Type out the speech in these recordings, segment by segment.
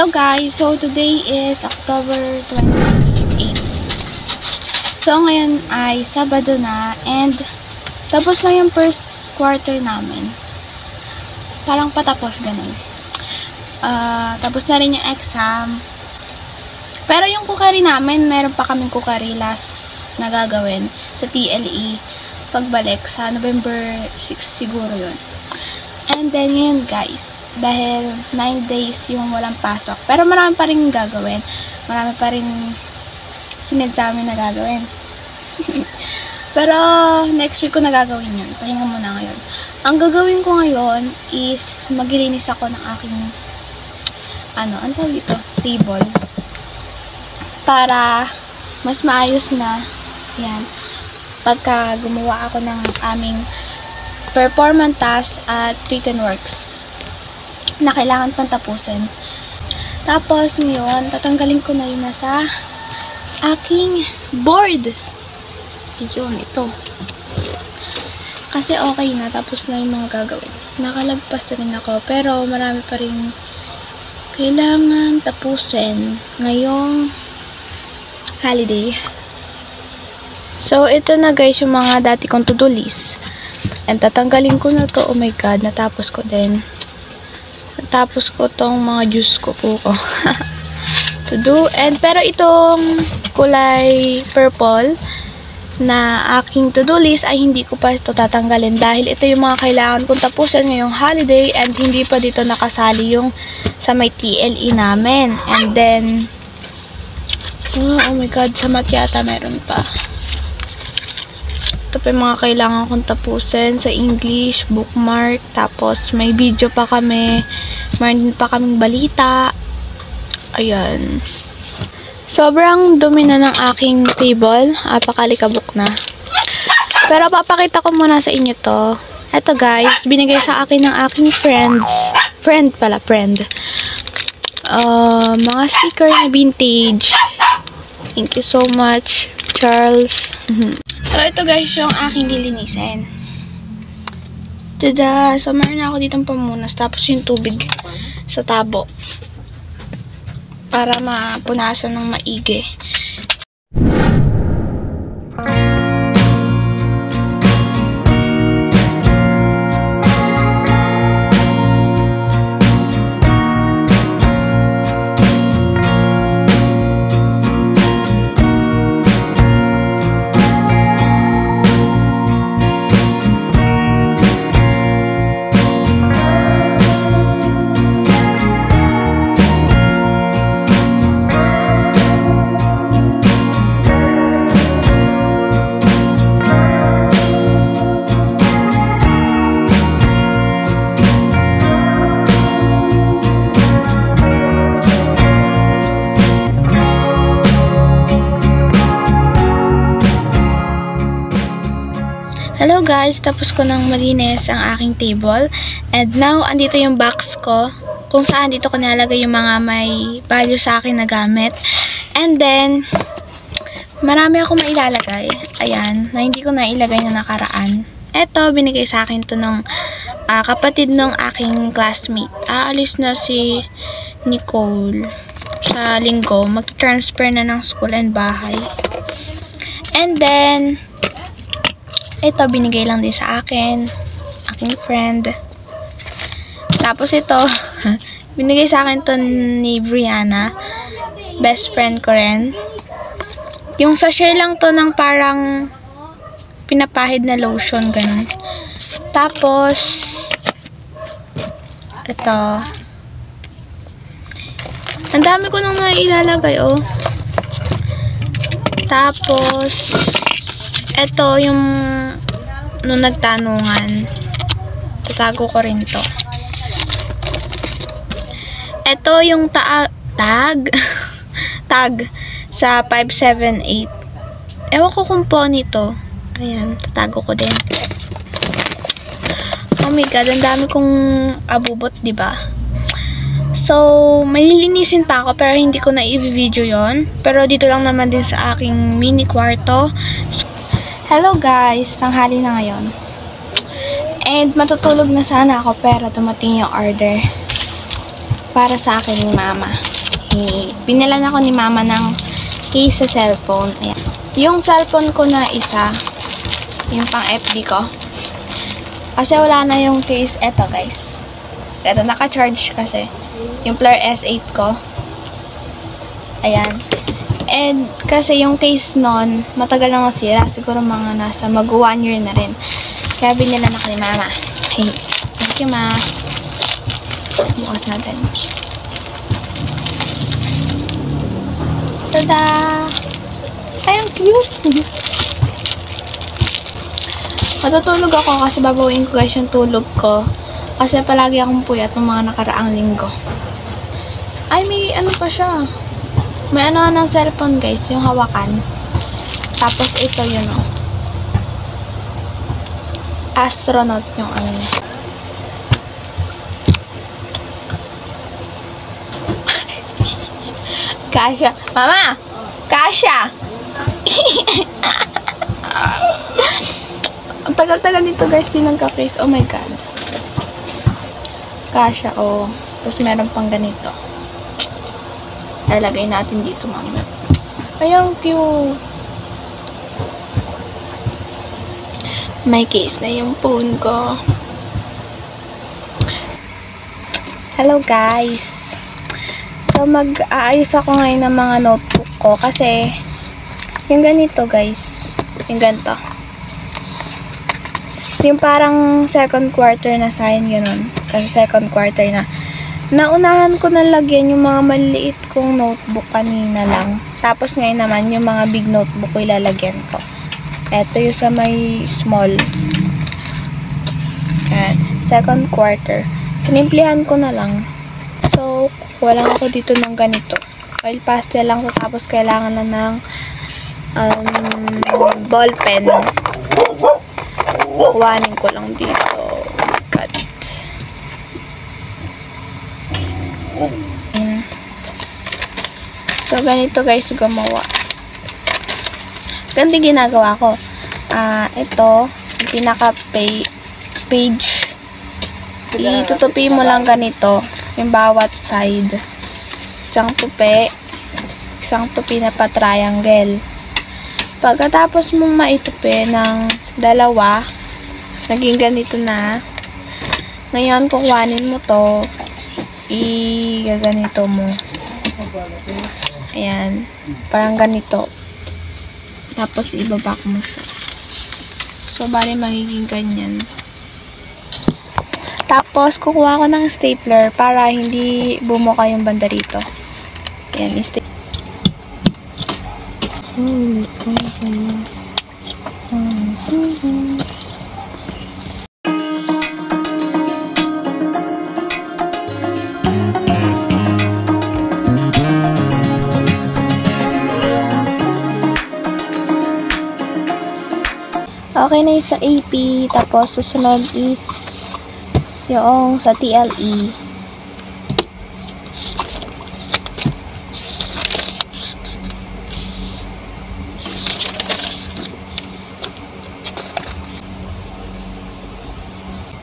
Hello guys! So today is October 28. So ngayon ay Sabado na and tapos na yung first quarter namin. Parang patapos ganun. Tapos na rin yung exam. Pero yung kukari namin, meron pa kaming kukari last na gagawin sa TLE pagbalik sa November 6 siguro yun. And then ngayon guys, dahil 9 days yung walang pasok. Pero marami pa rin gagawin. Marami pa rin sinid sa amin na gagawin. Pero next week ko na gagawin yun. Pahinga muna ngayon. Ang gagawin ko ngayon is maglilinis ako ng aking ang tawag dito? Table. Para mas maayos na yan. Pagka gumawa ako ng aming performance task at written works na kailangan pang tapusin. Tapos ngayon, tatanggalin ko na yun nasa aking board. Yun, ito. Kasi okay na, tapos na yung mga gagawin. Nakalagpas na rin ako, pero marami pa rin kailangan tapusin ngayong holiday. So, ito na guys yung mga dati kong to-do list. And tatanggalin ko na to. Oh my god, natapos ko din. Tapos ko tong mga juice ko to do. And pero itong kulay purple na aking to-do list ay hindi ko pa ito tatanggalin dahil ito yung mga kailangan kong tapusin ngayong holiday and hindi pa dito nakasali yung sa may TLE namin. And then oh my god, sa math yata meron pa. Ito pa yung mga kailangan kong tapusin sa English, bookmark, tapos may video pa kami, mayroon pa kaming balita. Ayan. Sobrang dumi na ng aking table, apakalikabok na. Pero papakita ko muna sa inyo to. Ito guys, binigay sa akin ng aking friend. Mga sticker na vintage. Thank you so much, Charles. So, ito guys yung aking lilinisin. Tada! So, meron na ako ditong pamunas. Tapos yung tubig sa tabo. Para mapunasan ng maigi. Hello guys, tapos ko nang malinis ang aking table. And now, andito yung box ko. Kung saan dito ko nilalagay yung mga may value sa akin na gamit. And then, marami akong mailalagay. Ayan, na hindi ko na ilagay na nakaraan. Eto, binigay sa akin to ng kapatid ng aking classmate. Aalis na si Nicole sa linggo. Mag-transfer na ng school and bahay. And then, ito, binigay lang din sa akin. Aking friend. Tapos ito, binigay sa akin to ni Brianna. Best friend ko rin. Yung sachet lang to ng parang pinapahid na lotion, ganun. Tapos, ito. Ang dami ko nang nailalagay, oh. Tapos, ito yung nung nagtanungan. Tatago ko rin to. Ito yung tag sa 578. Ewan ko kung po nito. Ayan, tatago ko din. Oh my god, ang dami kong abubot, diba? So, may lilinisin pa ako pero hindi ko na i-video yon. Pero dito lang naman din sa aking mini kwarto. So, hello guys, tanghali na ngayon. And matutulog na sana ako pero dumating yung order para sa akin ni mama. Binilan ako ni mama ng case sa cellphone. Ayan. Yung cellphone ko na isa, yung pang FB ko. Kasi wala na yung case. Eto guys. Eto, naka-charge kasi. Yung Flare S8 ko. Ayan. And kasi yung case nun, matagal na masira. Siguro mga nasa mag 1 year na rin. Kaya binilan ako ni mama. Hey, thank you ma. Bukas natin. Tada! Ay, ang cute! Matutulog ako kasi babawin ko guys yung tulog ko. Kasi palagi akong puyat ng mga nakaraang linggo. Ay, may ano pa siya. May ano ng cellphone guys, yung hawakan. Tapos ito yun o. Astronaut yung ano niya. Kasha. Mama! Kasha! Ang tagal-tagal nito guys, din nagka-face. Oh my god. Kasha, oh. Tapos meron pang ganito. Lalagay natin dito mamaya. Ay, ang cute. May case na yung phone ko. Hello guys. So, mag-aayos ako ngayon ng mga notebook ko kasi yung ganito guys. Yung ganito. Yung parang second quarter na sign, ganun. Kasi second quarter na. Naunahan ko na lagyan yung mga maliit kong notebook kanina lang. Tapos ngayon naman, yung mga big notebook ko ilalagyan ko. Ito yung sa may small. Ayan. Second quarter. Sinimplihan ko na lang. So, walang ako dito ng ganito. Oil pastel lang ko. Tapos kailangan na ng ball pen. Kuhanin ko lang dito. God. So, ganito guys gumawa. Ganito ginagawa ko. Ito, pinaka-page. Itutupi mo lang ganito. Yung bawat side. Isang tupi na pa-triangle. Pagkatapos mo maitupi ng dalawa, naging ganito na. Ngayon, kukuhanin mo to. Gaganito mo. Ayan. Parang ganito. Tapos, ibabak mo siya. So, bali magiging ganyan. Tapos, kukuha ko ng stapler para hindi bumuka yung banda rito. Ayan, i-stapler. Okay na yung sa AP, tapos susunod is yung sa TLE.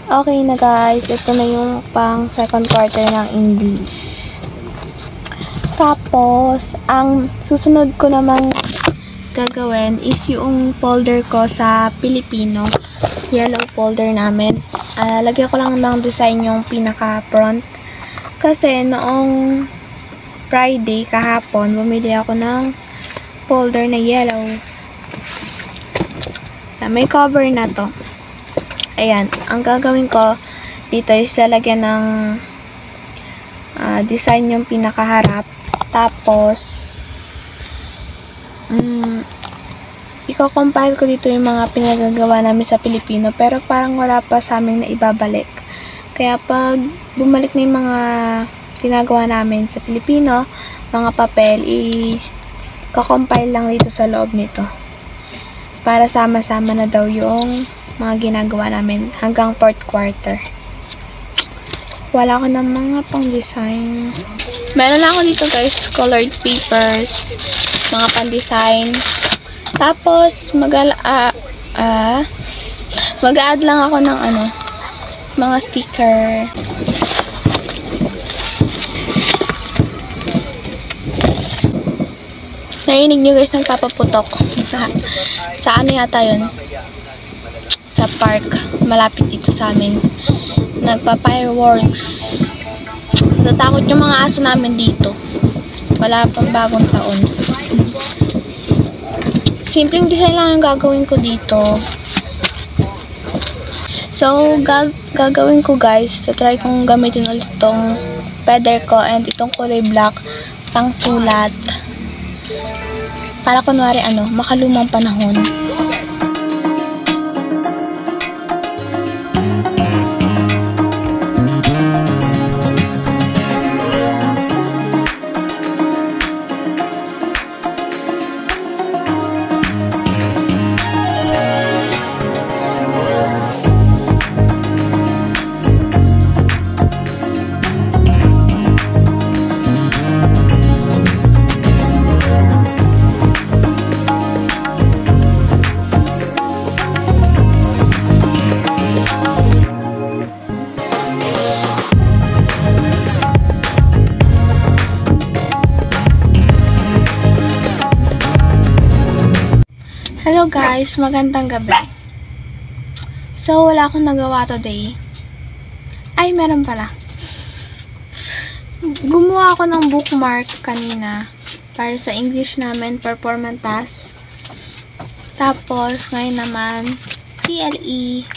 Okay na guys, ito na yung pang second quarter ng English. Tapos, ang susunod ko namang gagawin is yung folder ko sa Pilipino. Yellow folder namin. Lagyan ko lang ng design yung pinaka-front. Kasi noong Friday, kahapon, bumili ako ng folder na yellow. May cover na to. Ayan. Ang gagawin ko dito is lalagyan ng design yung pinakaharap. Tapos, i-compile ko dito yung mga pinagagawa namin sa Pilipino, pero parang wala pa sa amin na ibabalik. Kaya pag bumalik na yung mga ginagawa namin sa Pilipino, mga papel, i-compile lang dito sa loob nito. Para sama-sama na daw yung mga ginagawa namin hanggang 4th quarter. Wala ko ng mga pang-design. Meron na ako dito guys, colored papers, mga pang-design. Tapos, mag-add lang ako ng mga sticker. Narinig nyo guys, nagpapaputok. Sa ano yata yun? Sa park. Malapit dito sa amin. Nagpa-fireworks. Natatakot yung mga aso namin dito. Wala pang bagong taon. Simpleng design lang yung gagawin ko dito. So, gagawin ko guys, try kong gamitin ulit itong feather ko and itong kulay black pang sulat. Para kunwari makalumang panahon. Hello guys, magandang gabi. So, wala akong nagawa today. Ay, meron pala. Gumawa ako ng bookmark kanina para sa English namin, performance task. Tapos, ngayon naman, TLE.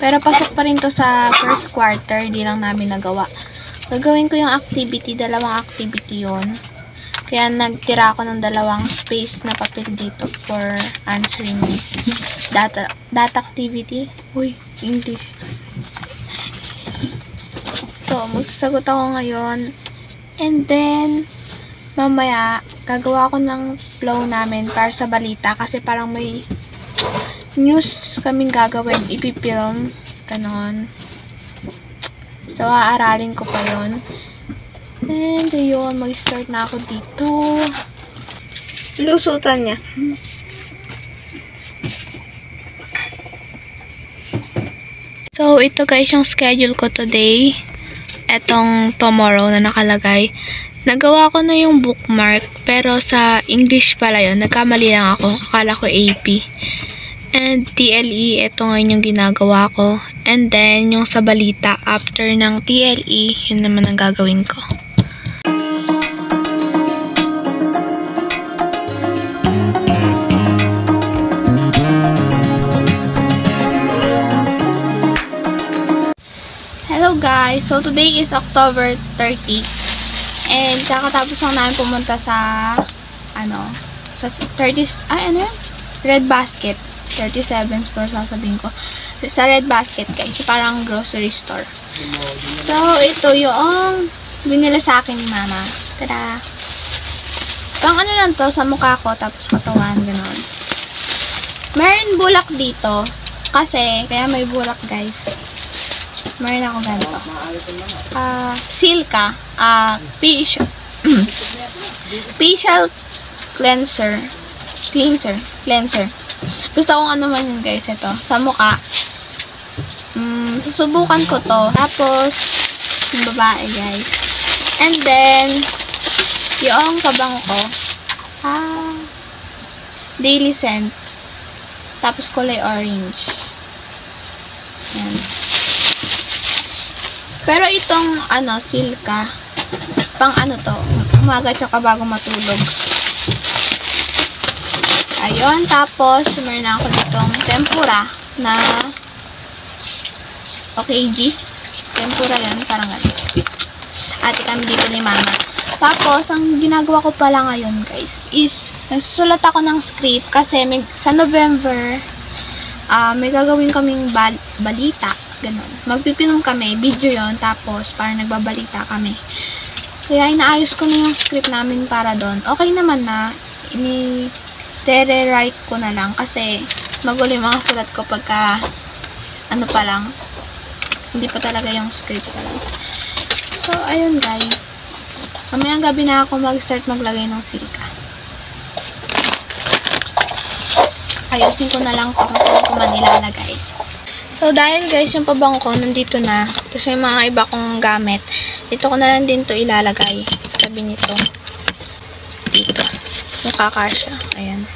Pero pasok pa rin to sa first quarter, di lang namin nagawa. Gagawin ko yung activity, dalawang activity yon. Kaya nagtira ako ng dalawang space na papel dito for answering data activity. Uy, English. So, magsasagot ako ngayon. And then, mamaya, gagawa ako ng flow namin para sa balita. Kasi parang may news kaming gagawin, ipipilm. Ganon. So, aaralin ko pa yon. And, ayun, mag-start na ako dito. Lusutan niya. So, ito guys yung schedule ko today. Etong tomorrow na nakalagay. Nagawa ko na yung bookmark, pero sa English pala yun. Nagkamali lang ako. Akala ko AP. And TLE, ito ngayon yung ginagawa ko. And then, yung sa balita, after ng TLE, yun naman ang gagawin ko. Hello guys! So today is October 30 and kakatapos lang namin pumunta sa sa 30 Red Basket 37 store sasabihin ko sa Red Basket guys, parang grocery store. So ito yung binila sa akin ni mama. Tada! Pang lang to sa mukha ko tapos katawan gano'n. Meron bulak dito kasi kaya may bulak guys. Meron ako ganito. Silka. Facial cleanser. Gusto kong ano man yun guys. Ito. Sa mukha. Susubukan ko to. Tapos, yung babae guys. And then, yung kabango ko. Daily scent. Tapos kulay orange. Yan. Pero itong silka, pang to, umaga tsaka bago matulog. Ayun, tapos meron ako ditong tempura na OKG. Tempura yan, parang ate kami dito ni mama. Tapos, ang ginagawa ko pala ngayon guys, is nagsusulat ako ng script kasi sa November, may gagawin kaming balita. Ganun. Magpipinom kami, video yon, tapos parang nagbabalita kami. Kaya inaayos ko na yung script namin para doon. Okay naman na, i-re-write ko na lang kasi magulo yung mga sulat ko pagka pa lang, hindi pa talaga yung script pa lang. So, ayun guys. Mamayang gabi na ako mag-start maglagay ng silka. Ayusin ko na lang kung saan ko man ilalagay. So, dahil guys, yung pabango ko, nandito na. Tapos may mga iba kong gamit. Dito ko na lang din to ilalagay. Tabi nito. Dito. Kung kakasya. Ayan.